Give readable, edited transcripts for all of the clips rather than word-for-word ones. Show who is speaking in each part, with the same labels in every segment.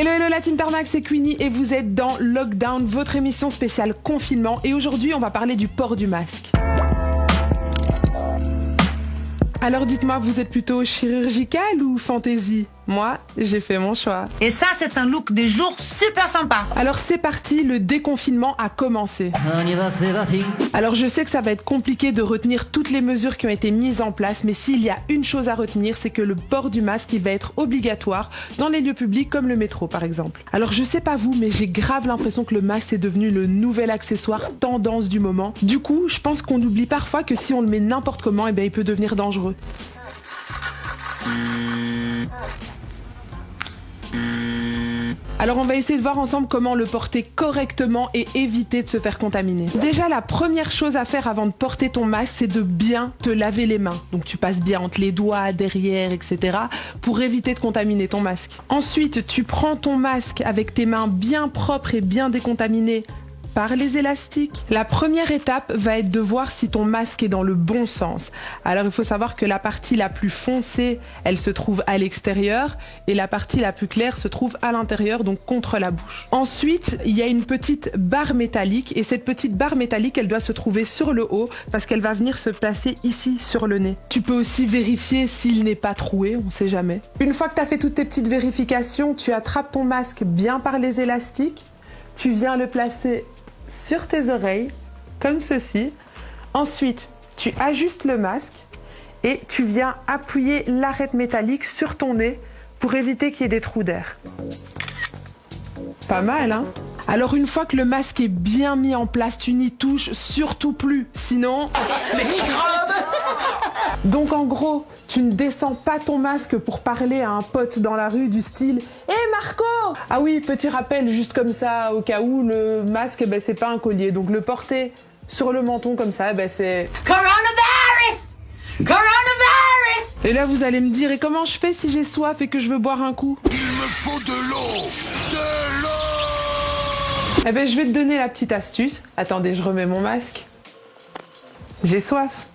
Speaker 1: Hello hello la team Tarmac, c'est Queenie et vous êtes dans Lockdown, votre émission spéciale confinement. Et aujourd'hui on va parler du port du masque. Alors dites-moi, vous êtes plutôt chirurgical ou fantaisie? Moi, j'ai fait mon choix.
Speaker 2: Et ça, c'est un look des jours super sympa.
Speaker 1: Alors c'est parti, le déconfinement a commencé.
Speaker 3: On y va, c'est parti.
Speaker 1: Alors je sais que ça va être compliqué de retenir toutes les mesures qui ont été mises en place, mais s'il y a une chose à retenir, c'est que le port du masque, il va être obligatoire dans les lieux publics comme le métro par exemple. Alors je sais pas vous, mais j'ai grave l'impression que le masque est devenu le nouvel accessoire tendance du moment. Du coup, je pense qu'on oublie parfois que si on le met n'importe comment, eh ben, il peut devenir dangereux. Alors on va essayer de voir ensemble comment le porter correctement et éviter de se faire contaminer. Déjà la première chose à faire avant de porter ton masque, c'est de bien te laver les mains. Donc tu passes bien entre les doigts, derrière, etc. pour éviter de contaminer ton masque. Ensuite, tu prends ton masque avec tes mains bien propres et bien décontaminées par les élastiques. La première étape va être de voir si ton masque est dans le bon sens. Alors il faut savoir que la partie la plus foncée, elle se trouve à l'extérieur et la partie la plus claire se trouve à l'intérieur, donc contre la bouche. Ensuite, il y a une petite barre métallique et cette petite barre métallique, elle doit se trouver sur le haut parce qu'elle va venir se placer ici sur le nez. Tu peux aussi vérifier s'il n'est pas troué, on sait jamais. Une fois que tu as fait toutes tes petites vérifications, tu attrapes ton masque bien par les élastiques, tu viens le placer sur tes oreilles, comme ceci. Ensuite, tu ajustes le masque et tu viens appuyer l'arête métallique sur ton nez pour éviter qu'il y ait des trous d'air. Pas mal, hein? Alors une fois que le masque est bien mis en place, tu n'y touches surtout plus, sinon...
Speaker 3: Les microbes!
Speaker 1: Donc en gros, tu ne descends pas ton masque pour parler à un pote dans la rue du style « Hé Marco !» Ah oui, petit rappel juste comme ça, au cas où, le masque, ben, c'est pas un collier. Donc le porter sur le menton comme ça, ben, c'est...
Speaker 2: Coronavirus! Coronavirus!
Speaker 1: Et là vous allez me dire « Et comment je fais si j'ai soif et que je veux boire un coup ?»
Speaker 4: Il me faut de l'eau! De l'eau!
Speaker 1: Eh ben je vais te donner la petite astuce. Attendez, je remets mon masque. J'ai soif.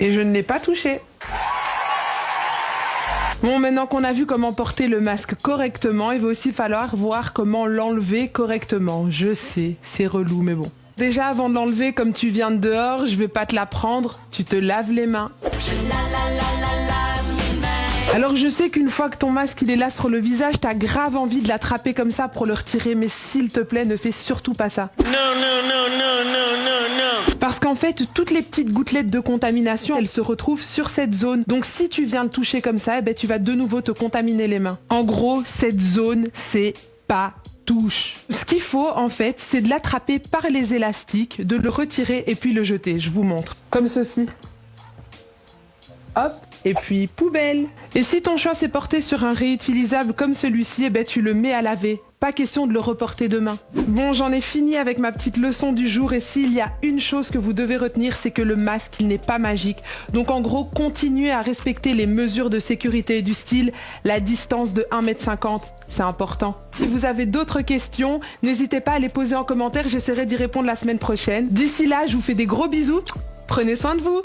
Speaker 1: Et je ne l'ai pas touché. Bon, maintenant qu'on a vu comment porter le masque correctement, il va aussi falloir voir comment l'enlever correctement. Je sais, c'est relou, mais bon. Déjà, avant de l'enlever, comme tu viens de dehors, je vais pas te la prendre, tu te laves les mains. Alors je sais qu'une fois que ton masque il est là sur le visage, t'as grave envie de l'attraper comme ça pour le retirer, mais s'il te plaît, ne fais surtout pas ça. Non. Parce qu'en fait, toutes les petites gouttelettes de contamination, elles se retrouvent sur cette zone. Donc si tu viens le toucher comme ça, eh ben, tu vas de nouveau te contaminer les mains. En gros, cette zone, c'est pas touche. Ce qu'il faut, en fait, c'est de l'attraper par les élastiques, de le retirer et puis le jeter. Je vous montre. Comme ceci. Hop. Et puis poubelle. Et si ton choix s'est porté sur un réutilisable comme celui-ci, eh ben tu le mets à laver. Pas question de le reporter demain. Bon, j'en ai fini avec ma petite leçon du jour et s'il y a une chose que vous devez retenir, c'est que le masque, il n'est pas magique. Donc en gros, continuez à respecter les mesures de sécurité du style, la distance de 1,50 m, c'est important. Si vous avez d'autres questions, n'hésitez pas à les poser en commentaire, j'essaierai d'y répondre la semaine prochaine. D'ici là, je vous fais des gros bisous, prenez soin de vous.